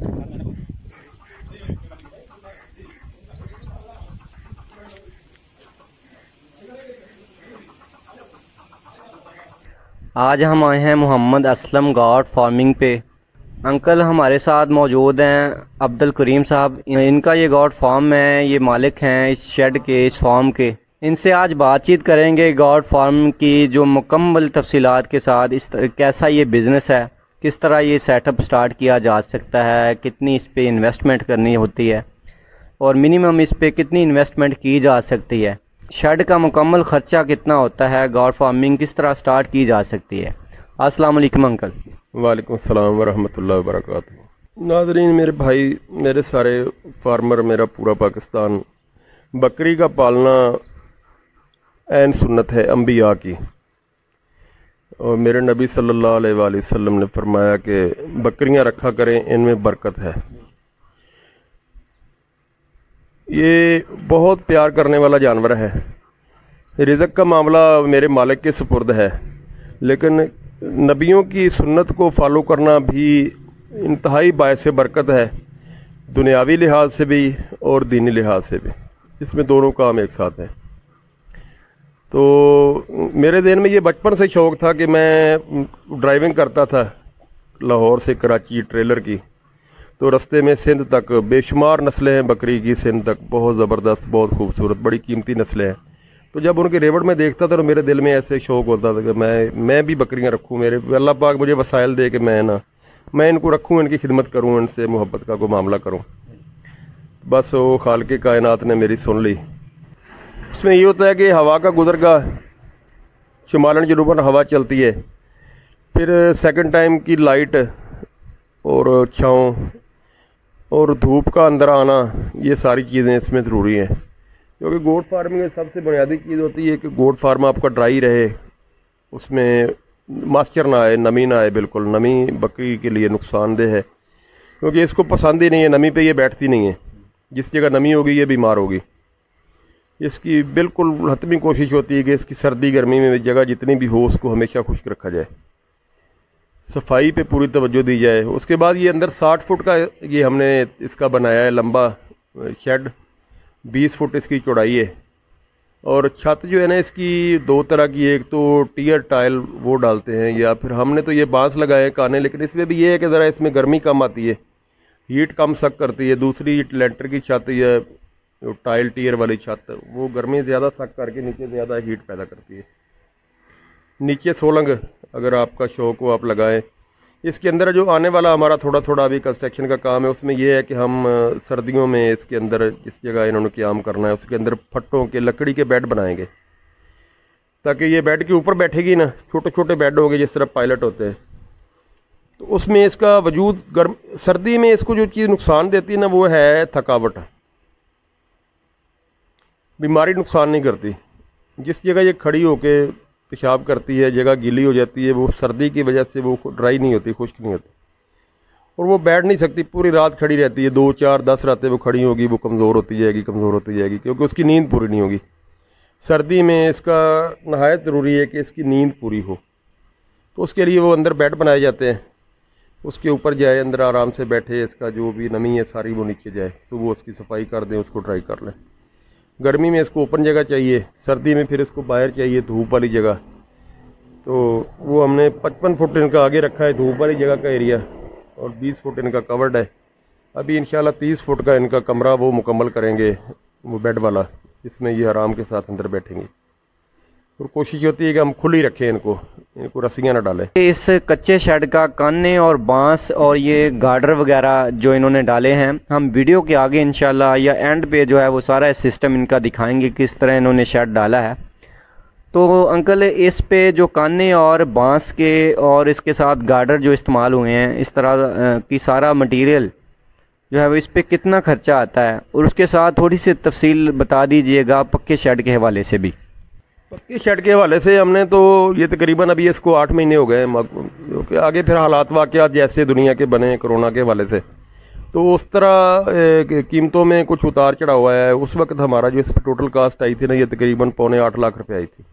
आज हम आए हैं मोहम्मद असलम गॉड फार्मिंग पे। अंकल हमारे साथ मौजूद हैं अब्दुल करीम साहब। इनका ये गॉड फार्म है, ये मालिक हैं इस शेड के, इस फार्म के। इनसे आज बातचीत करेंगे गॉड फार्म की जो मुकम्मल तफसीलात के साथ, कैसा ये बिज़नेस है, किस तरह ये सेटअप स्टार्ट किया जा सकता है, कितनी इस पर इन्वेस्टमेंट करनी होती है और मिनिमम इस पर कितनी इन्वेस्टमेंट की जा सकती है, शेड का मुकम्मल ख़र्चा कितना होता है, गॉड फार्मिंग किस तरह स्टार्ट की जा सकती है। अस्सलाम वालेकुम अंकल। वालेकुम अस्सलाम वरहमतुल्लाहि वबरकातुहू। नाज़रीन, मेरे भाई, मेरे सारे फार्मर, मेरा पूरा पाकिस्तान, बकरी का पालना ऐन सुन्नत है अंबिया की। और मेरे नबी सल्लल्लाहु अलैहि वसल्लम ने फरमाया कि बकरियां रखा करें, इनमें बरकत है। ये बहुत प्यार करने वाला जानवर है। रिज़्क़ का मामला मेरे मालिक के सुपुर्द है, लेकिन नबियों की सुन्नत को फॉलो करना भी इंतहाई बायस बरकत है, दुनियावी लिहाज से भी और दीनी लिहाज से भी। इसमें दोनों काम एक साथ हैं। तो मेरे दिन में ये बचपन से शौक़ था कि मैं ड्राइविंग करता था लाहौर से कराची ट्रेलर की। तो रास्ते में सिंध तक बेशुमार नस्लें हैं बकरी की, सिंध तक बहुत ज़बरदस्त, बहुत खूबसूरत, बड़ी कीमती नस्लें हैं। तो जब उनके रेवड़ में देखता था तो मेरे दिल में ऐसे शौक़ होता था कि मैं भी बकरियां रखूं। मेरे अल्लाह पाक मुझे वसाइल दे कि मैं इनको रखूं, इनकी खिदमत करूं, इनसे मोहब्बत का कोई मामला करूं। बस वो खालिक़े कायनात ने मेरी सुन ली। उसमें ये होता है कि हवा का गुज़रगाह, शुमालन जनूबन हवा चलती है, फिर सेकंड टाइम की लाइट और छाँव और धूप का अंदर आना, ये सारी चीज़ें इसमें ज़रूरी हैं। क्योंकि गोट फार्मिंग में सबसे बुनियादी चीज़ होती है कि गोट फार्म आपका ड्राई रहे, उसमें मॉइस्चर ना आए, नमी ना आए। बिल्कुल नमी बकरी के लिए नुकसानदेह है, क्योंकि इसको पसंद ही नहीं है, नमी पे ये बैठती नहीं है। जिस जगह नमी होगी ये बीमार होगी। इसकी बिल्कुल हतमी कोशिश होती है कि इसकी सर्दी गर्मी में जगह जितनी भी हो उसको हमेशा खुश्क रखा जाए, सफाई पे पूरी तवज्जो दी जाए। उसके बाद ये अंदर 60 फुट का ये हमने इसका बनाया है लंबा शेड, 20 फुट इसकी चौड़ाई है। और छत जो है ना इसकी दो तरह की, एक तो टियर टाइल वो डालते हैं, या फिर हमने तो ये बांस लगाए हैं काने। लेकिन इसमें भी ये है कि ज़रा इसमें गर्मी कम आती है, हीट कम सक करती है। दूसरी लेंटर की छत या जो टाइल टियर वाली छत, वो गर्मी ज़्यादा सक करके नीचे ज़्यादा हीट पैदा करती है। नीचे सोलंग अगर आपका शौक़ हो आप लगाएं। इसके अंदर जो आने वाला हमारा थोड़ा थोड़ा अभी कंस्ट्रक्शन का काम है, उसमें यह है कि हम सर्दियों में इसके अंदर जिस जगह इन्होंने क़याम करना है उसके अंदर फट्टों के लकड़ी के बेड बनाएंगे, ताकि ये बेड के ऊपर बैठेगी ना, छोटे छोटे बेड होंगे जिस तरह पायलट होते हैं। तो उसमें इसका वजूद गर्म सर्दी में इसको जो चीज़ नुकसान देती है ना, वो है थकावट। बीमारी नुकसान नहीं करती। जिस जगह ये खड़ी होके पेशाब करती है, जगह गीली हो जाती है, वो सर्दी की वजह से वो ड्राई नहीं होती, खुश्क नहीं होती, और वो बैठ नहीं सकती, पूरी रात खड़ी रहती है। 2, 4, 10 रातें वो खड़ी होगी, वो कमज़ोर होती जाएगी, कमज़ोर होती जाएगी, क्योंकि उसकी नींद पूरी नहीं होगी। सर्दी में इसका नहायत ज़रूरी है कि इसकी नींद पूरी हो। तो उसके लिए वो अंदर बेड बनाए जाते हैं, उसके ऊपर जाए, अंदर आराम से बैठे, इसका जो भी नमी है सारी वो नीचे जाए। सुबह उसकी सफाई कर दें, उसको ड्राई कर लें। गर्मी में इसको ओपन जगह चाहिए, सर्दी में फिर इसको बाहर चाहिए धूप वाली जगह। तो वो हमने 55 फुट इनका आगे रखा है धूप वाली जगह का एरिया, और 20 फुट इनका कवर्ड है। अभी इंशाल्लाह 30 फुट का इनका कमरा वो मुकम्मल करेंगे, वो बेड वाला, जिसमें ये आराम के साथ अंदर बैठेंगे। और कोशिश होती है कि हम खुली रखें, इनको रस्सियाँ ना डालें। इस कच्चे शेड का काने और बांस और ये गार्डर वगैरह जो इन्होंने डाले हैं, हम वीडियो के आगे इंशाल्लाह या एंड पे जो है वो सारा सिस्टम इनका दिखाएंगे किस तरह इन्होंने शेड डाला है। तो अंकल, इस पे जो काने और बांस के और इसके साथ गार्डर जो इस्तेमाल हुए हैं, इस तरह की सारा मटेरियल जो है वो इस पे कितना खर्चा आता है, और उसके साथ थोड़ी सी तफसील बता दीजिएगा पक्के शेड के हवाले से भी। पक्के शेड के हवाले से हमने तो ये तकरीबन अभी इसको 8 महीने हो गए, क्योंकि आगे फिर हालात वाक़यात जैसे दुनिया के बने कोरोना के हवाले से, तो उस तरह कीमतों में कुछ उतार चढ़ा हुआ है। उस वक्त हमारा जो इस पर टोटल कास्ट आई थी ना, ये तकरीबन 7.25 लाख रुपये आई थी,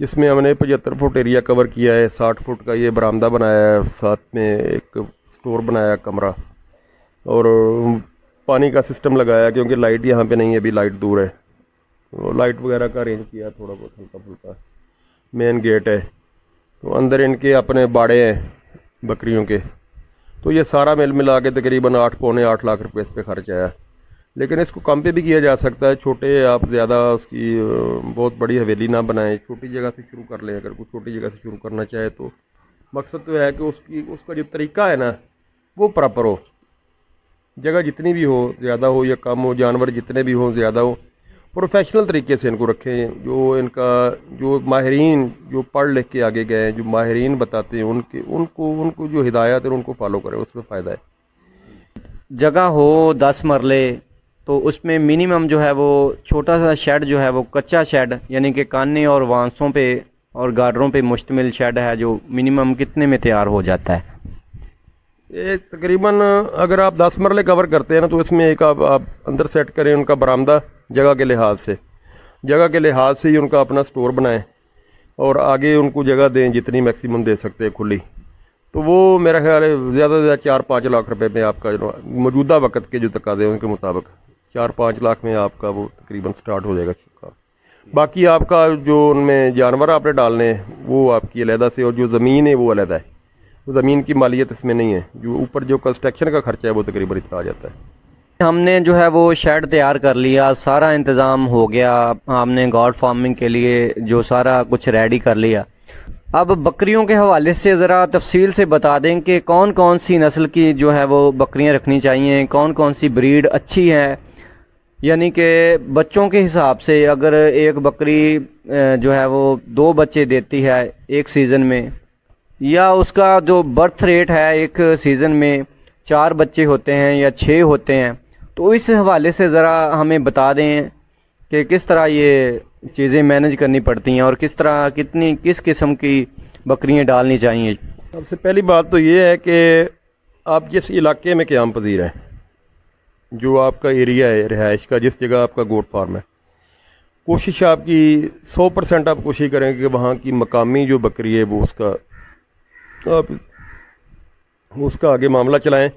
जिसमें हमने 75 फुट एरिया कवर किया है, 60 फुट का ये बरामदा बनाया है, साथ में एक स्टोर बनाया कमरा, और पानी का सिस्टम लगाया, क्योंकि लाइट यहाँ पे नहीं है, अभी लाइट दूर है, वो लाइट वगैरह का अरेंज किया थोड़ा बहुत हल्का फुल्का। मेन गेट है, तो अंदर इनके अपने बाड़े हैं बकरियों के। तो ये सारा मिल मिला के तकरीबन 8 पौने 8 लाख रुपए इस पर खर्च आया। लेकिन इसको कम पे भी किया जा सकता है। छोटे आप ज़्यादा उसकी बहुत बड़ी हवेली ना बनाएं, छोटी जगह से शुरू कर लें। अगर कोई छोटी जगह से शुरू करना चाहे तो मकसद तो है कि उसका जो तरीका है ना वो प्रॉपर हो। जगह जितनी भी हो, ज़्यादा हो या कम हो, जानवर जितने भी हो, ज़्यादा हो, प्रोफेशनल तरीके से इनको रखें। जो माहिरीन जो पढ़ लिख के आगे गए हैं, जो माहिरीन बताते हैं, उनको जो हिदायत है उनको फॉलो करें, उसमें फ़ायदा है। जगह हो 10 मरले तो उसमें मिनिमम जो है वो छोटा सा शेड जो है वो कच्चा शेड, यानी कि काने और वांसों पे और गाडरों पे मुश्तमिल शेड है, जो मिनिमम कितने में तैयार हो जाता है? ये तकरीबन अगर आप 10 मरले कवर करते हैं ना, तो इसमें एक आप अंदर सेट करें उनका बरामदा। जगह के लिहाज से ही उनका अपना स्टोर बनाएं और आगे उनको जगह दें जितनी मैक्सिमम दे सकते हैं खुली। तो वो मेरा ख्याल है ज़्यादा से ज़्यादा 4-5 लाख रुपए में आपका जो मौजूदा वक्त के जो तकाज़े हैं उनके मुताबिक 4-5 लाख में आपका वो तकरीबन स्टार्ट हो जाएगा। बाकी आपका जो उनमें जानवर आपने डालने हैं वो आपकी अलहदा से, और जो ज़मीन है वो अलहदा है। तो ज़मीन की मालियत इसमें नहीं है। जो ऊपर जो कंस्ट्रक्शन का खर्चा है वो तकरीबन इतना आ जाता है। हमने जो है वो शेड तैयार कर लिया, सारा इंतज़ाम हो गया, हमने गॉड फार्मिंग के लिए जो सारा कुछ रेडी कर लिया। अब बकरियों के हवाले से ज़रा तफसील से बता दें कि कौन कौन सी नस्ल की जो है वो बकरियां रखनी चाहिए, कौन कौन सी ब्रीड अच्छी है। यानी कि बच्चों के हिसाब से अगर एक बकरी जो है वो 2 बच्चे देती है एक सीज़न में, या उसका जो बर्थ रेट है एक सीज़न में 4 बच्चे होते हैं या 6 होते हैं, तो इस हवाले से ज़रा हमें बता दें कि किस तरह ये चीज़ें मैनेज करनी पड़ती हैं और किस किस्म की बकरियां डालनी चाहिए। सबसे पहली बात तो ये है कि आप जिस इलाके में क़याम पज़ीर हैं, जो आपका एरिया है रिहाइश का, जिस जगह आपका गोट फार्म है, कोशिश आपकी 100% आप कोशिश करेंगे कि वहाँ की मकामी जो बकरी है वो उसका आगे मामला चलाएं,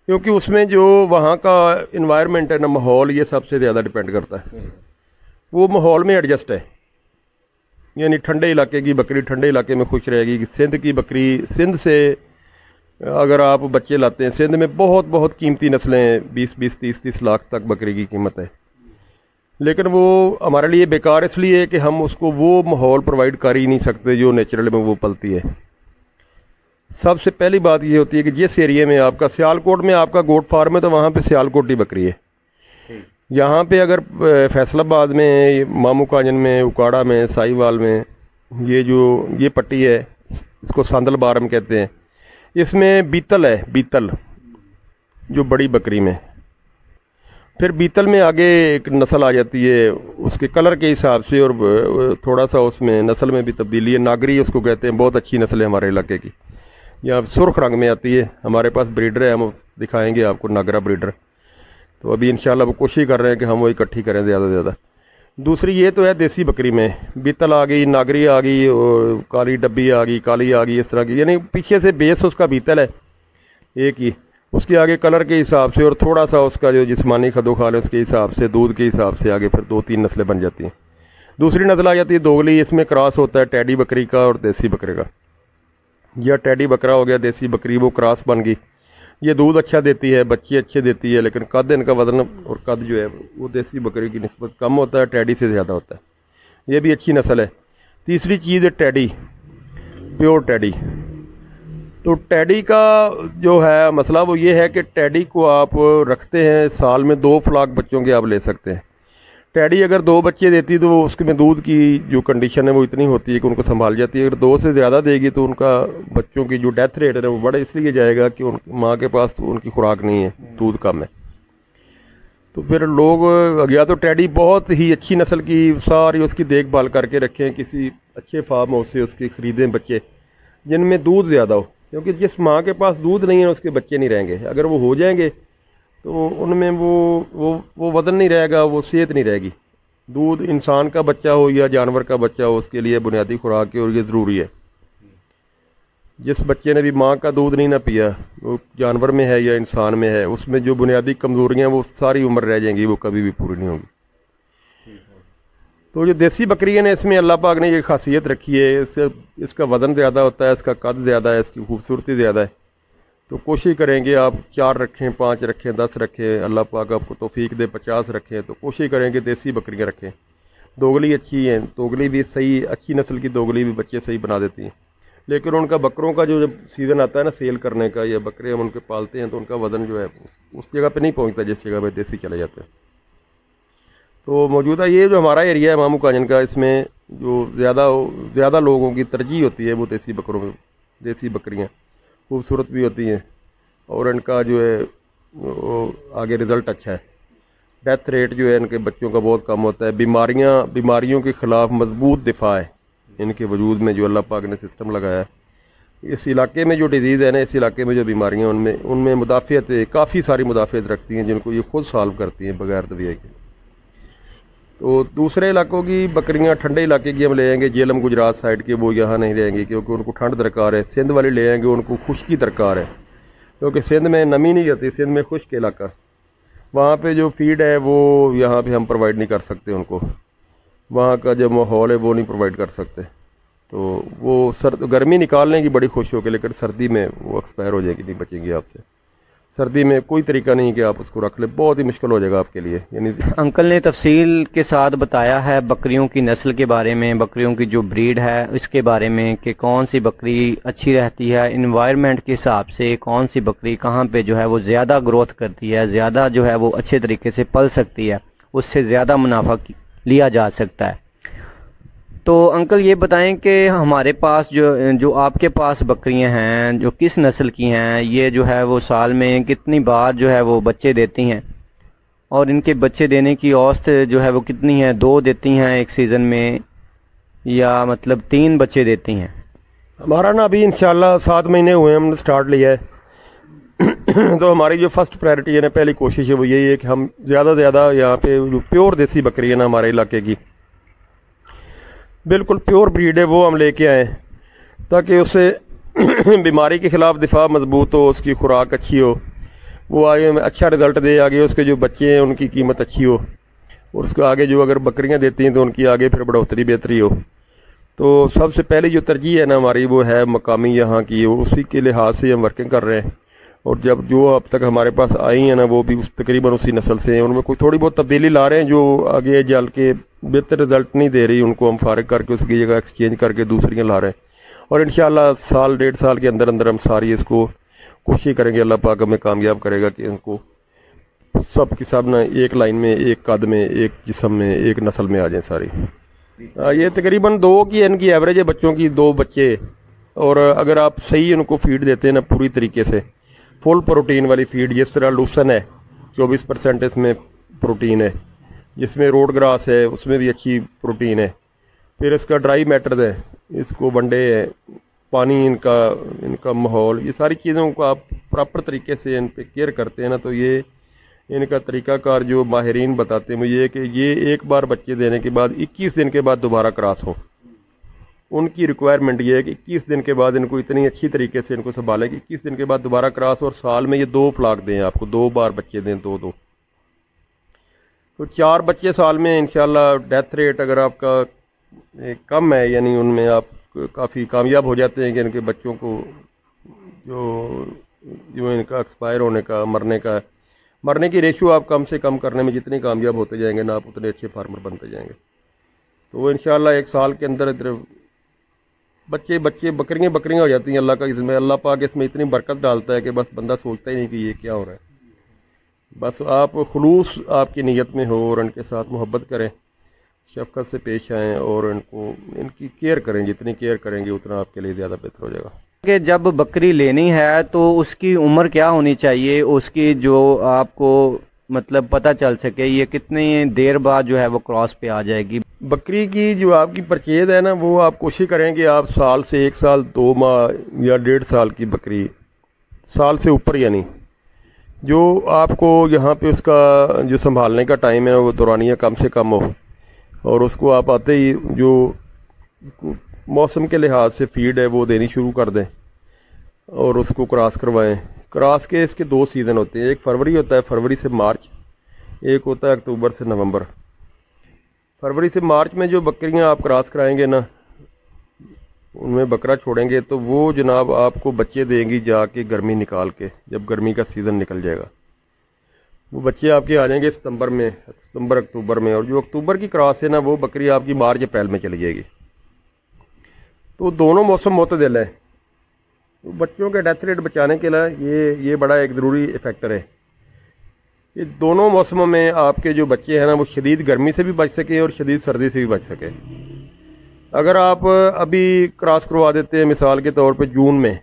क्योंकि उसमें जो वहाँ का इन्वायरमेंट है ना, माहौल, ये सबसे ज़्यादा डिपेंड करता है। वो माहौल में एडजस्ट है, यानी ठंडे इलाके की बकरी ठंडे इलाके में खुश रहेगी। सिंध की बकरी, सिंध से अगर आप बच्चे लाते हैं, सिंध में बहुत बहुत कीमती नस्लें हैं, 20-20, 30-30 लाख तक बकरी की कीमत है। लेकिन वो हमारे लिए बेकार इसलिए है कि हम उसको वो माहौल प्रोवाइड कर ही नहीं सकते जो नेचुरल में वो पलती है। सबसे पहली बात ये होती है कि जिस एरिया में आपका सियालकोट में आपका गोट फार्म है, तो वहाँ पे सियालकोटी बकरी है। यहाँ पे अगर फैसलाबाद में, मामू काजन में, उकाड़ा में, साहिवाल में, ये पट्टी है, इसको सांदल बारम कहते हैं, इसमें बीतल है, बीतल जो बड़ी बकरी में। फिर बीतल में आगे एक नस्ल आ जाती है उसके कलर के हिसाब से, और थोड़ा सा उसमें नस्ल में भी तब्दीली है। नागरी उसको कहते हैं, बहुत अच्छी नस्ल है हमारे इलाके की। यहाँ सुर्ख रंग में आती है, हमारे पास ब्रीडर है, हम दिखाएंगे आपको नागरा ब्रीडर। तो अभी इंशाल्लाह वो कोशिश कर रहे हैं कि हम वो इकट्ठी करें ज़्यादा से ज़्यादा। दूसरी ये तो है देसी बकरी में, बीतल आ गई, नागरी आ गई, और काली डब्बी आ गई, काली आ गई, इस तरह की। यानी पीछे से बेस उसका बीतल है एक ही, उसके आगे कलर के हिसाब से और थोड़ा सा उसका जो जिस्मानी खदोखाल है उसके हिसाब से, दूध के हिसाब से आगे फिर 2-3 नस्लें बन जाती हैं। दूसरी नस्ल आ जाती है दोगली, इसमें क्रॉस होता है टैडी बकरी का और देसी बकरे का। यह टैडी बकरा हो गया, देसी बकरी, वो क्रॉस बन गई। ये दूध अच्छा देती है, बच्चे अच्छे देती है, लेकिन कद इनका वजन और कद जो है वो देसी बकरी की निस्बत कम होता है, टैडी से ज़्यादा होता है। ये भी अच्छी नस्ल है। तीसरी चीज़ है टैडी, प्योर टैडी। तो टैडी का जो है मसला वो ये है कि टैडी को आप रखते हैं, साल में 2 फ्लाक बच्चों के आप ले सकते हैं। टैडी अगर 2 बच्चे देती तो उसके में दूध की जो कंडीशन है वो इतनी होती है कि उनको संभाल जाती है। अगर 2 से ज़्यादा देगी तो उनका बच्चों की जो डेथ रेट है वो बड़ा इसलिए जाएगा कि माँ के पास तो उनकी खुराक नहीं है, दूध कम है। तो फिर लोग या तो टैडी बहुत ही अच्छी नस्ल की सारी उसकी देखभाल करके रखें, किसी अच्छे फार्म हाउस से उसके ख़रीदें बच्चे जिनमें दूध ज़्यादा हो, क्योंकि जिस माँ के पास दूध नहीं है उसके बच्चे नहीं रहेंगे। अगर वो हो जाएंगे तो उनमें वो वज़न नहीं रहेगा, वो सेहत नहीं रहेगी। दूध इंसान का बच्चा हो या जानवर का बच्चा हो, उसके लिए बुनियादी खुराक है और ये ज़रूरी है। जिस बच्चे ने भी माँ का दूध नहीं ना पिया, वो जानवर में है या इंसान में है, उसमें जो बुनियादी कमज़ोरियाँ वो सारी उम्र रह जाएंगी, वो कभी भी पूरी नहीं होगी। तो जो देसी बकरी है ना, इसमें अल्लाह पाक ने ये खासियत रखी है, इसका वज़न ज़्यादा होता है, इसका कद ज़्यादा है, इसकी खूबसूरती ज़्यादा है। तो कोशिश करेंगे आप 4 रखें, 5 रखें, 10 रखें, अल्लाह पाक आपको तौफीक दे 50 रखें, तो कोशिश करेंगे देसी बकरियाँ रखें। दोगली अच्छी हैं, दोगली भी सही, अच्छी नस्ल की दोगली भी बच्चे सही बना देती हैं। लेकिन उनका बकरों का जो जब सीज़न आता है ना सेल करने का, या बकरे हम उनके पालते हैं, तो उनका वज़न जो है उस जगह पे नहीं पहुंचता जिस जगह पे देसी चले जाते हैं। तो मौजूदा ये जो हमारा एरिया है मामू काजन का, इसमें जो ज़्यादा लोगों की तरजीह होती है वो देसी बकरों में। देसी बकरियाँ खूबसूरत भी होती हैं और इनका जो है वो आगे रिज़ल्ट अच्छा है। डेथ रेट जो है इनके बच्चों का बहुत कम होता है। बीमारियों के ख़िलाफ़ मजबूत दिफा है इनके वजूद में, जो अल्लाह पाक ने सिस्टम लगाया है। इस इलाके में जो डिज़ीज़ है ना, इस इलाके में जो बीमारियाँ, उनमें मुदाफ़ियत काफ़ी सारी मुदाफ़ियत रखती हैं, जिनको ये खुद सॉल्व करती हैं बग़ैर दवाई के। तो दूसरे इलाकों की बकरियां, ठंडे इलाके की हम ले आएंगे, जेलम गुजरात साइड के, वो यहाँ नहीं रहेंगी क्योंकि उनको ठंड दरकार है। सिंध वाले ले आएंगे, उनको खुश्की दरकार है क्योंकि सिंध में नमी नहीं होती, सिंध में खुश्क इलाका, वहाँ पे जो फीड है वो यहाँ पे हम प्रोवाइड नहीं कर सकते उनको, वहाँ का जो माहौल है वो नहीं प्रोवाइड कर सकते। तो वो गर्मी निकाल लेंगी बड़ी खुश होकर, लेकिन सर्दी में वो एक्सपायर हो जाएगी, नहीं बचेंगी आपसे। सर्दी में कोई तरीका नहीं कि आप उसको रख ले, बहुत ही मुश्किल हो जाएगा आपके लिए। यानी अंकल ने तफसील के साथ बताया है बकरियों की नस्ल के बारे में, बकरियों की जो ब्रीड है इसके बारे में, कि कौन सी बकरी अच्छी रहती है इन्वायरमेंट के हिसाब से, कौन सी बकरी कहाँ पे जो है वो ज़्यादा ग्रोथ करती है, ज़्यादा जो है वो अच्छे तरीके से पल सकती है, उससे ज़्यादा मुनाफा लिया जा सकता है। तो अंकल ये बताएं कि हमारे पास जो आपके पास बकरियां हैं, जो किस नस्ल की हैं, ये जो है वो साल में कितनी बार जो है वो बच्चे देती हैं, और इनके बच्चे देने की औसत जो है वो कितनी है? 2 देती हैं एक सीज़न में, या मतलब 3 बच्चे देती हैं? हमारा ना अभी इंशाल्लाह 7 महीने हुए हमने स्टार्ट लिया है। तो हमारी जो फर्स्ट प्रायोरिटी है ना, पहली कोशिश है वो यही है कि हम ज़्यादा से ज़्यादा यहाँ पे जो प्योर देसी बकरी है ना हमारे इलाके की, बिल्कुल प्योर ब्रीड है, वो हम लेके आएँ ताकि उससे बीमारी के ख़िलाफ़ दिफा मजबूत हो, उसकी खुराक अच्छी हो, वो आगे में अच्छा रिज़ल्ट दे, आगे उसके जो बच्चे हैं उनकी कीमत अच्छी हो, और उसको आगे जो अगर बकरियां देती हैं तो उनकी आगे फिर बढ़ोतरी बेहतरी हो। तो सबसे पहले जो तरजीह है ना हमारी वो है मकामी यहाँ की, उसी के लिहाज से हम वर्किंग कर रहे हैं। और जब जो अब तक हमारे पास आई हैं ना वो भी तकरीबन उसी नस्ल से हैं, उनमें कोई थोड़ी बहुत तब्दीली ला रहे हैं जो आगे जल के बेहतर रिज़ल्ट नहीं दे रही, उनको हम फारिग करके उसकी जगह एक्सचेंज करके दूसरियाँ ला रहे हैं। और इंशाल्लाह 1-1.5 साल के अंदर अंदर हम सारी इसको कोशिश करेंगे, अल्लाह पाक हमें कामयाब करेगा कि इनको सब की सब ना एक लाइन में, एक कद में, एक जिस्म में, एक नस्ल में आ जाएं सारी। ये तकरीबन 2 की इनकी एवरेज है बच्चों की, 2 बच्चे। और अगर आप सही उनको फीड देते हैं ना पूरी तरीके से, फुल प्रोटीन वाली फीड, जिस तरह लूसन है 24% इसमें प्रोटीन है, जिसमें रोड ग्रास है उसमें भी अच्छी प्रोटीन है, फिर इसका ड्राई मैटर है, इसको वनडे है, पानी, इनका माहौल, ये सारी चीज़ों को आप प्रॉपर तरीके से इन पे केयर करते हैं ना, तो ये इनका तरीक़ाकार जो माहिरीन बताते हैं मुझे कि ये एक बार बच्चे देने के बाद 21 दिन के बाद दोबारा क्रॉस हो। उनकी रिक्वायरमेंट ये है कि 21 दिन के बाद इनको इतनी अच्छी तरीके से इनको संभालें कि 21 दिन के बाद दोबारा क्रॉस, और साल में ये 2 फ्लाक दें, आपको 2 बार बच्चे दें, 2-2, तो 4 बच्चे साल में इंशाल्लाह। डेथ रेट अगर आपका कम है, यानी उनमें आप काफ़ी कामयाब हो जाते हैं कि इनके बच्चों को जो इनका एक्सपायर होने का, मरने की रेशियो आप कम से कम करने में जितने कामयाब होते जाएंगे ना, आप उतने अच्छे फार्मर बनते जाएंगे। तो वो इंशाल्लाह 1 साल के अंदर इधर बच्चे बकरियां हो जाती हैं। अल्लाह का इसमें, अल्लाह पाक इसमें इतनी बरकत डालता है कि बस बंदा सोचता ही नहीं कि ये क्या हो रहा है। बस आप खुलूस आपकी नीयत में हो और उनके साथ मोहब्बत करें, शफ़क़त से पेश आएँ और इनकी केयर करें, जितनी केयर करेंगे उतना आपके लिए ज़्यादा बेहतर हो जाएगा। कि जब बकरी लेनी है तो उसकी उम्र क्या होनी चाहिए, उसकी जो आपको मतलब पता चल सके ये कितनी देर बाद जो है वो क्रॉस पे आ जाएगी? बकरी की जो आपकी परचेज है ना, वो आप कोशिश करें कि आप साल से 1 साल 2 माह या 1.5 साल की बकरी, साल से ऊपर, यानी जो आपको यहाँ पे उसका जो संभालने का टाइम है वो दौरानिया कम से कम हो, और उसको आप आते ही जो मौसम के लिहाज से फीड है वो देनी शुरू कर दें। और उसको क्रॉस करवाएं। क्रॉस के इसके 2 सीज़न होते हैं, एक फरवरी होता है, फरवरी से मार्च, एक होता है अक्टूबर से नवंबर। फरवरी से मार्च में जो बकरियां आप क्रॉस कराएंगे ना, उनमें बकरा छोड़ेंगे तो वो जनाब आपको बच्चे देंगी जाके गर्मी निकाल के, जब गर्मी का सीज़न निकल जाएगा वो बच्चे आपके आ जाएंगे सितंबर में, सितंबर अक्टूबर में। और जो अक्टूबर की क्रॉस है ना, वो बकरी आपकी मार्च अप्रैल में चली जाएगी। तो दोनों मौसम मुतदिल है। तो बच्चों के डेथ रेट बचाने के लिए ये बड़ा एक ज़रूरी फैक्टर है। ये दोनों मौसमों में आपके जो बच्चे हैं ना, वो शदीद गर्मी से भी बच सकें और शदीद सर्दी से भी बच सकें। अगर आप अभी क्रॉस करवा देते हैं मिसाल के तौर पे जून में,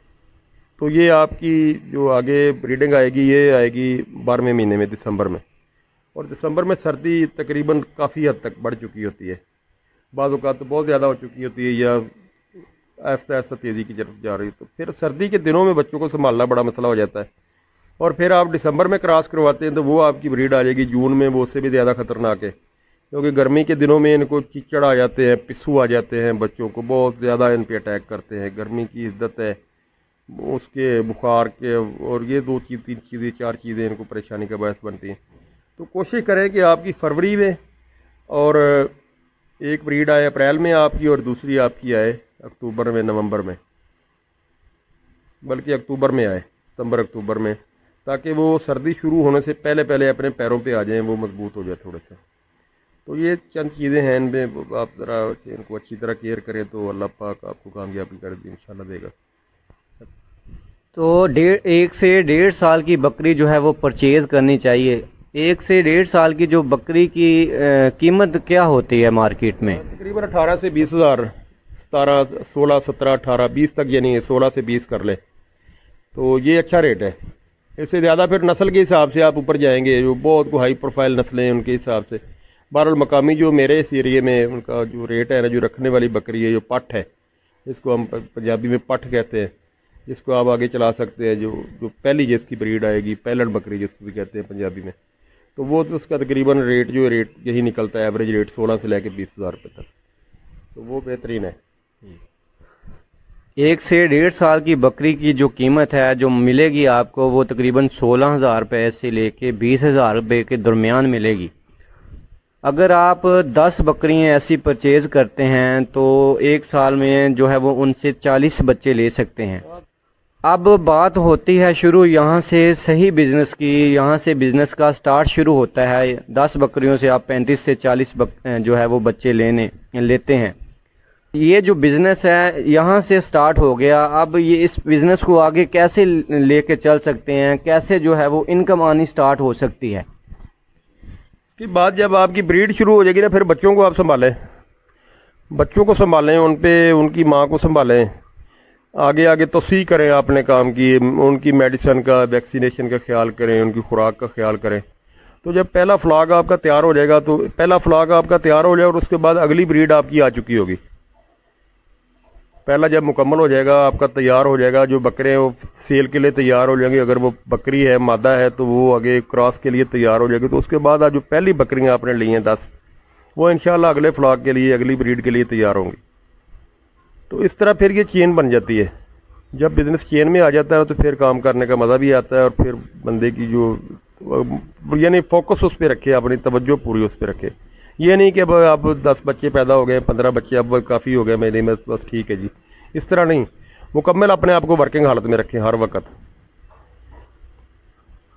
तो ये आपकी जो आगे ब्रीडिंग आएगी ये आएगी 12वें महीने में, दिसंबर में। और दिसंबर में सर्दी तकरीबन काफ़ी हद तक बढ़ चुकी होती है, बाज़ औक़ात तो बहुत ज़्यादा हो चुकी होती है या ऐसा ऐसा तेज़ी की तरफ जा रही है। तो फिर सर्दी के दिनों में बच्चों को संभालना बड़ा मसला हो जाता है। और फिर आप दिसंबर में क्रॉस करवाते हैं तो वो आपकी ब्रीड आ जाएगी जून में, वो उससे भी ज़्यादा ख़तरनाक है, क्योंकि गर्मी के दिनों में इनको कीचड़ आ जाते हैं, पिस्सू आ जाते हैं, बच्चों को बहुत ज़्यादा इन पे अटैक करते हैं। गर्मी की हिद्दत है, उसके बुखार के, और ये 2 चीज़ 3 चीज़ें 4 चीज़ें इनको परेशानी का बायस बनती हैं। तो कोशिश करें कि आपकी फरवरी में और एक ब्रीड आए अप्रैल में आपकी और दूसरी आपकी आए अक्टूबर में, नवंबर में, बल्कि अक्टूबर में आए, सितंबर अक्टूबर में, ताकि वो सर्दी शुरू होने से पहले पहले अपने पैरों पे आ जाएं, वो मजबूत हो जाए थोड़े से। तो ये चंद चीज़ें हैं, इनमें आप ज़रा इनको अच्छी तरह केयर करें तो अल्लाह पाक आपको कामयाबी कर इंशाल्लाह देगा। तो 1 से 1.5 साल की बकरी जो है वो परचेज़ करनी चाहिए। 1 से 1.5 साल की जो बकरी की कीमत क्या होती है मार्केट में? तकरीबन 18 से 20 हज़ार, 17, 16, 17, 18, 20 तक, यानी 16 से 20 कर ले तो ये अच्छा रेट है। इससे ज़्यादा फिर नस्ल के हिसाब से आप ऊपर जाएंगे, जो बहुत हाई प्रोफाइल नस्लें हैं उनके हिसाब से। बहरहाल मकामी जो मेरे इस एरिए में उनका जो रेट है ना, जो रखने वाली बकरी है, जो पट है, इसको हम पंजाबी में पट कहते हैं, इसको आप आगे चला सकते हैं। जो पहली जिसकी ब्रीड आएगी, पहलन बकरी जिसको भी कहते हैं पंजाबी में, तो वो तो उसका तकरीबन रेट यही निकलता है, एवरेज रेट 16 से लेकर 20 हज़ार रुपये तक, तो वो बेहतरीन है। 1 से 1.5 साल की बकरी की जो कीमत है जो मिलेगी आपको, वो तकरीबन 16,000 रुपये से लेके 20,000 रुपये के दरमियान मिलेगी। अगर आप 10 बकरियां ऐसी परचेज़ करते हैं तो 1 साल में जो है वो उनसे 40 बच्चे ले सकते हैं। अब बात होती है शुरू यहाँ से सही बिज़नेस की, यहाँ से बिज़नेस का स्टार्ट शुरू होता है। 10 बकरियों से आप 35 से 40 जो है वो बच्चे लेते हैं। ये जो बिज़नेस है यहाँ से स्टार्ट हो गया। अब ये इस बिज़नेस को आगे कैसे लेके चल सकते हैं, कैसे जो है वो इनकम आनी स्टार्ट हो सकती है? इसके बाद जब आपकी ब्रीड शुरू हो जाएगी ना, फिर बच्चों को आप संभालें, बच्चों को संभालें, उनकी माँ को संभालें, आगे आगे तोसी करें अपने काम की, उनकी मेडिसिन का, वैक्सीनेशन का ख्याल करें, उनकी खुराक का ख्याल करें। तो जब पहला फ्लॉग आपका तैयार हो जाएगा, तो पहला फ्लॉग आपका तैयार हो जाए और उसके बाद अगली ब्रीड आपकी आ चुकी होगी। पहला जब मुकम्मल हो जाएगा, आपका तैयार हो जाएगा, जो बकरे हैं वो सेल के लिए तैयार हो जाएंगे। अगर वो बकरी है, मादा है, तो वो आगे क्रॉस के लिए तैयार हो जाएगी। तो उसके बाद जो पहली बकरियां आपने ली हैं 10, वो इंशाल्लाह अगले फ्लॉग के लिए, अगली ब्रीड के लिए तैयार होंगी। तो इस तरह फिर ये चेन बन जाती है। जब बिज़नेस चेन में आ जाता है तो फिर काम करने का मज़ा भी आता है, और फिर बंदे की जो यानी फोकस उस पर रखे, अपनी तवज्जो पूरी उस पर रखे। ये नहीं कि अब 10 बच्चे पैदा हो गए, 15 बच्चे अब काफ़ी हो गए मेरे में, बस ठीक है जी, इस तरह नहीं। मुकम्मल अपने आप को वर्किंग हालत में रखें हर वक्त।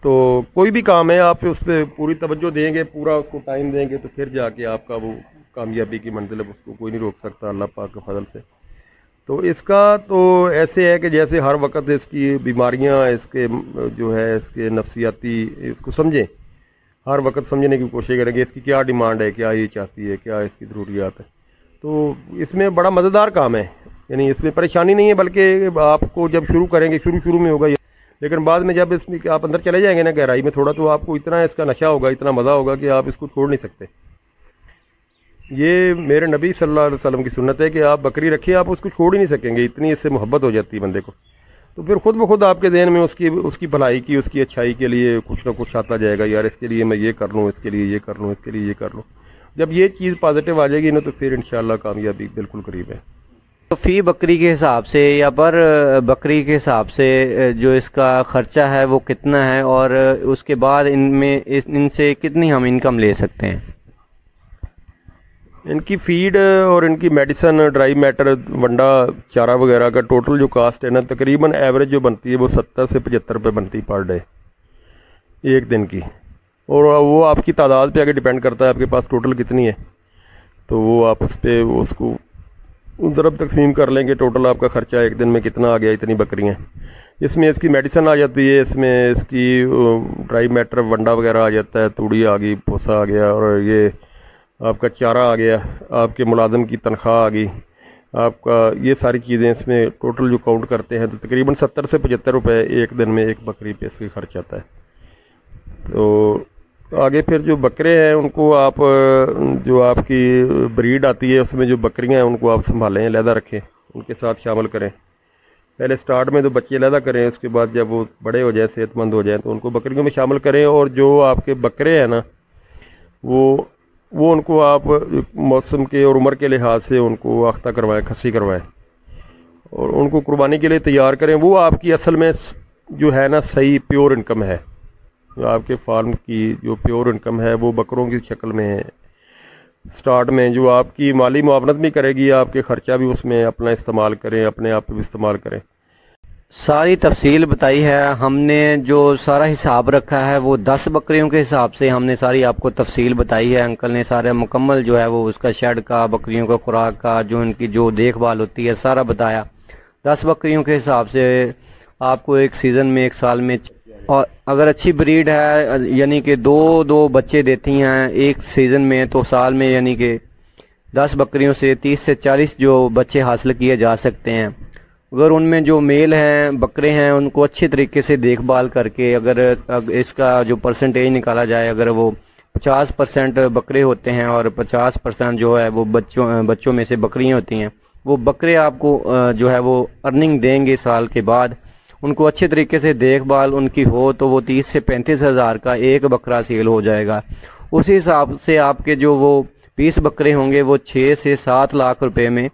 तो कोई भी काम है आप उस पर पूरी तवज्जो देंगे, पूरा उसको टाइम देंगे, तो फिर जाके आपका वो कामयाबी की मंजिल है, उसको कोई नहीं रोक सकता अल्लाह पाक के फजल से। तो इसका तो ऐसे है कि जैसे हर वक्त इसकी बीमारियां, इसके जो है इसके नफ्सियाती, इसको समझें, हर वक्त समझने की कोशिश करेंगे इसकी क्या डिमांड है, क्या ये चाहती है, क्या इसकी ज़रूरियात है। तो इसमें बड़ा मज़ेदार काम है, यानी इसमें परेशानी नहीं है, बल्कि आपको जब शुरू करेंगे, शुरू में होगा ये, लेकिन बाद में जब इसमें आप अंदर चले जाएंगे ना गहराई में थोड़ा, तो आपको इतना इसका नशा होगा, इतना मज़ा होगा कि आप इसको छोड़ नहीं सकते। ये मेरे नबी सल्लल्लाहु अलैहि वसल्लम की सुन्नत है कि आप बकरी रखिए, आप उसको छोड़ ही नहीं सकेंगे, इतनी इससे मोहब्बत हो जाती है बंदे को। तो फिर खुद ब खुद आपके जहन में उसकी भलाई की, उसकी अच्छाई के लिए कुछ ना कुछ आता जाएगा, यार इसके लिए मैं ये कर लूँ, इसके लिए ये कर लूँ, इसके लिए ये कर लूँ। जब ये चीज़ पॉजिटिव आ जाएगी ना, तो फिर इंशाल्लाह कामयाबी बिल्कुल करीब है। तो फ़ी बकरी के हिसाब से या पर बकरी के हिसाब से जो इसका ख़र्चा है वो कितना है, और उसके बाद इनसे कितनी हम इनकम ले सकते हैं? इनकी फीड और इनकी मेडिसिन, ड्राई मैटर, वंडा, चारा वगैरह का टोटल जो कास्ट है ना, तकरीबन एवरेज जो बनती है वो 70 से 75 रुपये बनती है पर डे, एक दिन की। और वो आपकी तादाद पे आगे डिपेंड करता है आपके पास टोटल कितनी है, तो वो आप उस पर उसको उस तरफ तकसीम कर लेंगे। टोटल आपका ख़र्चा एक दिन में कितना आ गया, इतनी बकरियाँ। इसमें इसकी मेडिसिन आ जाती है, इसमें इसकी ड्राई मैटर, वंडा वगैरह आ जाता है, तूड़ी आ गई, भूसा आ गया, और ये आपका चारा आ गया, आपके मुलाजिम की तनख्वाह आ गई, आपका ये सारी चीज़ें इसमें टोटल जो काउंट करते हैं तो तकरीबन 70 से 75 रुपये एक दिन में एक बकरी पे इसका खर्च आता है। तो आगे फिर जो बकरे हैं उनको आप, जो आपकी ब्रीड आती है उसमें जो बकरियां हैं उनको आप संभालें, अलहदा रखें, उनके साथ शामिल करें। पहले स्टार्ट में तो बच्चे अलहदा करें, उसके बाद जब वो बड़े हो जाए, सेहतमंद हो जाए, तो उनको बकरियों में शामिल करें। और जो आपके बकरे हैं ना, वो उनको आप मौसम के और उम्र के लिहाज से उनको अख्ता करवाएं, खस्सी करवाएं, और उनको कुर्बानी के लिए तैयार करें। वो आपकी असल में जो है ना सही प्योर इनकम है, जो आपके फार्म की जो प्योर इनकम है वो बकरों की शक्ल में है। स्टार्ट में जो आपकी माली मुआवनत भी करेगी, आपके ख़र्चा भी उसमें अपना इस्तेमाल करें, अपने आप भी इस्तेमाल करें। सारी तफसील बताई है हमने, जो सारा हिसाब रखा है वो 10 बकरियों के हिसाब से हमने सारी आपको तफसील बताई है। अंकल ने सारे मुकम्मल जो है वो उसका शेड का, बकरियों का खुराक का, जो उनकी जो देखभाल होती है सारा बताया। 10 बकरियों के हिसाब से आपको एक सीज़न में, एक साल में, और अगर अच्छी ब्रीड है यानी कि दो बच्चे देती हैं एक सीज़न में, तो साल में यानी कि 10 बकरियों से 30 से 40 जो बच्चे हासिल किए जा सकते हैं। अगर उनमें जो मेल हैं, बकरे हैं, उनको अच्छी तरीके से देखभाल करके अगर इसका जो परसेंटेज निकाला जाए, अगर वो 50% बकरे होते हैं और 50% जो है वो बच्चों में से बकरियां होती हैं, वो बकरे आपको जो है वो अर्निंग देंगे साल के बाद। उनको अच्छे तरीके से देखभाल उनकी हो तो वो 30 से 35 हज़ार का एक बकरा सेल हो जाएगा। उसी हिसाब से आपके जो वो 20 बकरे होंगे वो 6 से 7 लाख रुपए में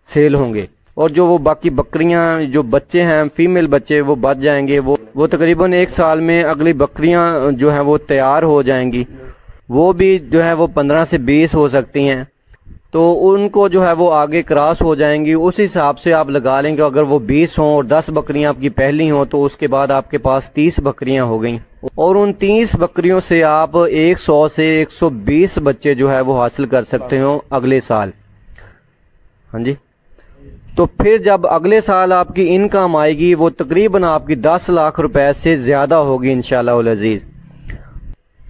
सेल होंगे। और जो वो बाकी बकरियां, जो बच्चे हैं, फीमेल बच्चे, वो बच जाएंगे। वो तकरीबन एक साल में अगली बकरियां जो हैं वो तैयार हो जाएंगी। वो भी जो है वो 15 से 20 हो सकती हैं, तो उनको जो है वो आगे क्रॉस हो जाएंगी। उस हिसाब से आप लगा लेंगे, अगर वो 20 हों और 10 बकरियां आपकी पहली हों तो उसके बाद आपके पास 30 बकरियां हो गई, और उन 30 बकरियों से आप 100 से 120 बच्चे जो है वो हासिल कर सकते हो अगले साल। हाँ जी, तो फिर जब अगले साल आपकी इनकम आएगी वो तकरीबन आपकी 10 लाख रुपए से ज़्यादा होगी इंशाल्लाह उल अज़ीज़।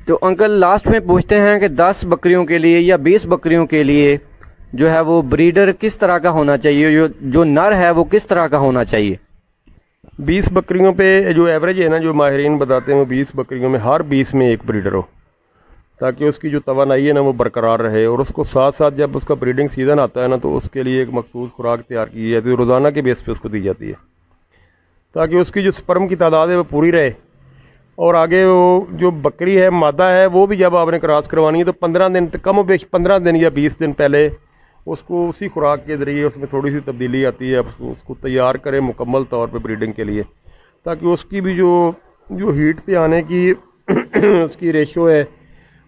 तो अंकल लास्ट में पूछते हैं कि 10 बकरियों के लिए या 20 बकरियों के लिए जो है वो ब्रीडर किस तरह का होना चाहिए, जो नर है वो किस तरह का होना चाहिए? 20 बकरियों पे जो एवरेज है ना, जो माहिरीन बताते हैं, वो 20 बकरियों में हर 20 में एक ब्रीडर हो, ताकि उसकी जो तवानाई है ना वो बरकरार रहे। और उसको साथ साथ जब उसका ब्रीडिंग सीज़न आता है ना, तो उसके लिए एक मखसूस खुराक तैयार की जाती है, रोज़ाना के बेस पे उसको दी जाती है, ताकि उसकी जो स्पर्म की तादाद है वो पूरी रहे। और आगे वो जो बकरी है, मादा है, वो भी जब आपने क्रॉस करवानी है तो 15 दिन, कम बेश 15 दिन या 20 दिन पहले उसको उसी खुराक के ज़रिए उसमें थोड़ी सी तब्दीली आती है, उसको तैयार करें मुकम्मल तौर पे ब्रीडिंग के लिए, ताकि उसकी भी जो हीट पे आने की उसकी रेशो है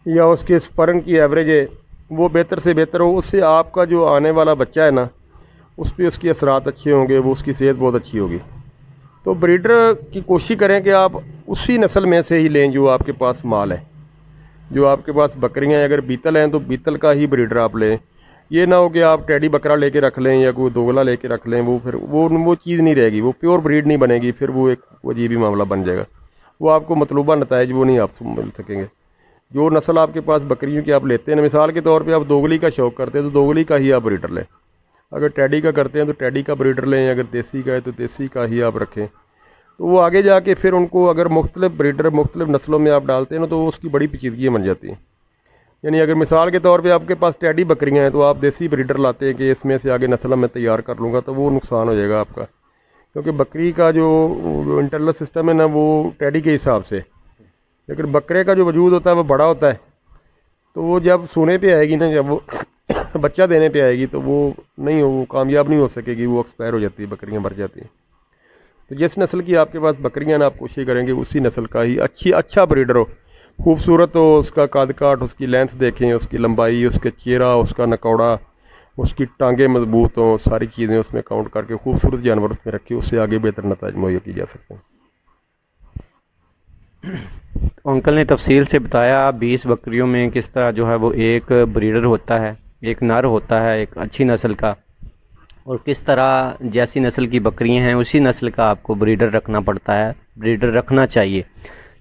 या उसके स्पर्म की एवरेज है वो बेहतर से बेहतर हो। उससे आपका जो आने वाला बच्चा है ना, उस पर उसके असरात अच्छे होंगे, वो उसकी सेहत बहुत अच्छी होगी। तो ब्रीडर की कोशिश करें कि आप उसी नस्ल में से ही लें जो आपके पास माल है। जो आपके पास बकरियां हैं, अगर बीतल हैं तो बीतल का ही ब्रीडर आप लें। ये ना हो कि आप टेडी बकरा लेके रख लें या कोई दोगला लेके रख लें, वो फिर वो चीज़ नहीं रहेगी, वो प्योर ब्रीड नहीं बनेगी, फिर वो एक अजीब ही मामला बन जाएगा। वो आपको मतलूबा नताइज वो नहीं आप मिल सकेंगे। जो नस्ल आपके पास बकरियों की आप लेते हैं, मिसाल के तौर पे आप दोगली का शौक़ करते हैं तो दोगली का ही आप ब्रीडर लें। अगर टैडी का करते हैं तो टैडी का ब्रीडर लें, अगर देसी का है तो देसी का ही आप रखें। तो वो आगे जाके फिर उनको अगर मुख्तलिफ ब्रीडर मुख्तलिफ नस्लों में आप डालते हैं ना, तो उसकी बड़ी पेचीदगी बन जाती है। यानी अगर मिसाल के तौर पे आपके पास टैडी बकरियां हैं तो आप देसी ब्रीडर लाते हैं कि इसमें से आगे नस्ल मैं तैयार कर लूँगा, तो वो नुकसान हो जाएगा आपका, क्योंकि बकरी का जो इंटरनल सिस्टम है ना वो टैडी के हिसाब से, लेकिन बकरे का जो वजूद होता है वो बड़ा होता है। तो वो जब सोने पे आएगी ना, जब वो बच्चा देने पे आएगी तो वो नहीं वो कामयाब नहीं हो सकेगी, वो एक्सपायर हो जाती है, बकरियां मर जाती हैं। तो जिस नस्ल की आपके पास बकरियां ना आप कोशिश करेंगे उसी नस्ल का ही अच्छा ब्रीडर हो, खूबसूरत हो, उसका कद काट, उसकी लेंथ देखें, उसकी लंबाई, उसके चेहरा, उसका नकौड़ा, उसकी टांगें मजबूत हों, सारी चीज़ें उसमें काउंट करके खूबसूरत जानवर उसमें रखिए, उससे आगे बेहतर नताज मुहैया की जा सकते हैं। अंकल ने तफसील से बताया 20 बकरियों में किस तरह जो है वो एक ब्रीडर होता है, एक नर होता है एक अच्छी नस्ल का, और किस तरह जैसी नस्ल की बकरियां हैं उसी नस्ल का आपको ब्रीडर रखना पड़ता है, ब्रीडर रखना चाहिए।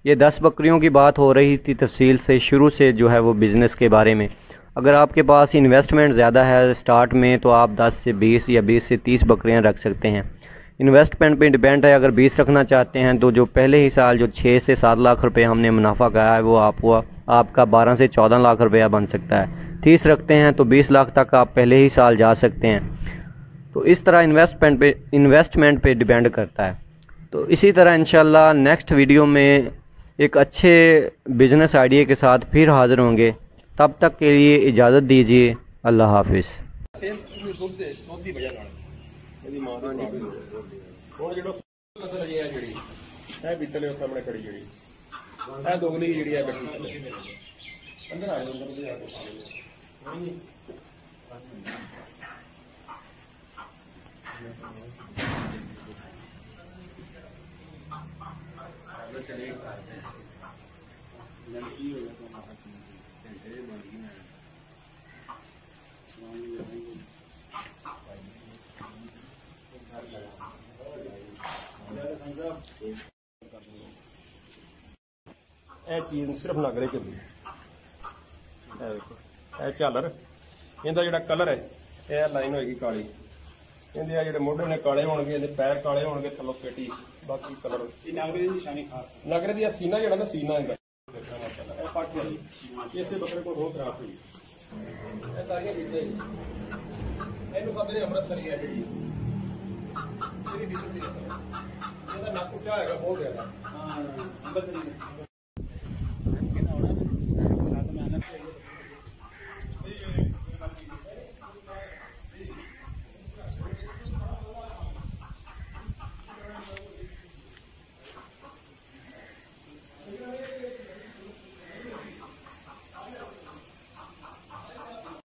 ये 10 बकरियों की बात हो रही थी तफसील से शुरू से जो है वो बिज़नेस के बारे में। अगर आपके पास इन्वेस्टमेंट ज़्यादा है स्टार्ट में तो आप 10 से 20 या 20 से 30 बकरियां रख सकते हैं। इन्वेस्टमेंट पे डिपेंड है, अगर 20 रखना चाहते हैं तो जो पहले ही साल जो 6 से 7 लाख रुपए हमने मुनाफा कहा है वो आपका 12 से 14 लाख रुपया बन सकता है। 30 रखते हैं तो 20 लाख तक आप पहले ही साल जा सकते हैं। तो इस तरह इन्वेस्टमेंट पे डिपेंड करता है। तो इसी तरह इंशाल्लाह नेक्स्ट वीडियो में एक अच्छे बिजनेस आइडिया के साथ फिर हाज़िर होंगे। तब तक के लिए इजाज़त दीजिए। अल्लाह हाफिज़। ਹੁਣ ਜਿਹੜਾ ਨਸਲ ਹੈ ਜਿਹੜੀ ਇਹ ਬਿੱਤਲੇ ਉਸ ਸਾਹਮਣੇ ਖੜੀ ਜਿਹੜੀ ਇਹ ਦੋਗਲੀ ਜਿਹੜੀ ਹੈ ਬੱਚੀ ਥੱਲੇ ਅੰਦਰ ਆ ਜਾਓ ਅੰਦਰ ਆ ਕੇ ਇਹ ਚੀਜ਼ ਸਿਰਫ ਨਗਰੇ ਚ ਹੁੰਦੀ ਹੈ। ਇਹ ਦੇਖੋ ਇਹ ਝਾਲਰ, ਇਹਦਾ ਜਿਹੜਾ ਕਲਰ ਹੈ ਇਹ ਲਾਈਨ ਹੋਏਗੀ ਕਾਲੀ, ਇਹਦੇ ਆ ਜਿਹੜੇ ਮੋਢੇ ਨੇ ਕਾਲੇ ਹੋਣਗੇ, ਇਹਦੇ ਪੈਰ ਕਾਲੇ ਹੋਣਗੇ, ਥੱਲੋਂ ਪੇਟੀ, ਬਾਕੀ ਕਲਰ। ਇਹ ਨਗਰੇ ਦੀ ਨਿਸ਼ਾਨੀ ਖਾਸ ਨਗਰੇ ਦੀ ਸੀਨਾ ਜਿਹੜਾ ਨਾ ਸੀਨਾ ਇਹਦਾ ਦੇਖਣਾ ਮਾਸ਼ਾਅੱਲਾ ਇਹ ਪੱਟ ਹੈ। ਇਸੇ ਬੱਕਰੇ ਕੋਲ ਬਹੁਤ ਰਾਸ ਹੋਈ ਇਹ ਸਾਰੀਆਂ ਚੀਜ਼ਾਂ ਇਹਨੂੰ ਸਭ ਨੇ ਅੰਮ੍ਰਿਤਸਰੀ ਹੈ ਜਿਹੜੀ ਇਹਦੀ ਬਿਸਤ ਦੀ ਨਸਲ ਹੈ। ਇਹਦਾ ਨੱਕ ਉੱਚਾ ਹੈਗਾ ਬਹੁਤ ਜ਼ਿਆਦਾ। ਹਾਂ ਅੰਮ੍ਰਿਤਸਰੀ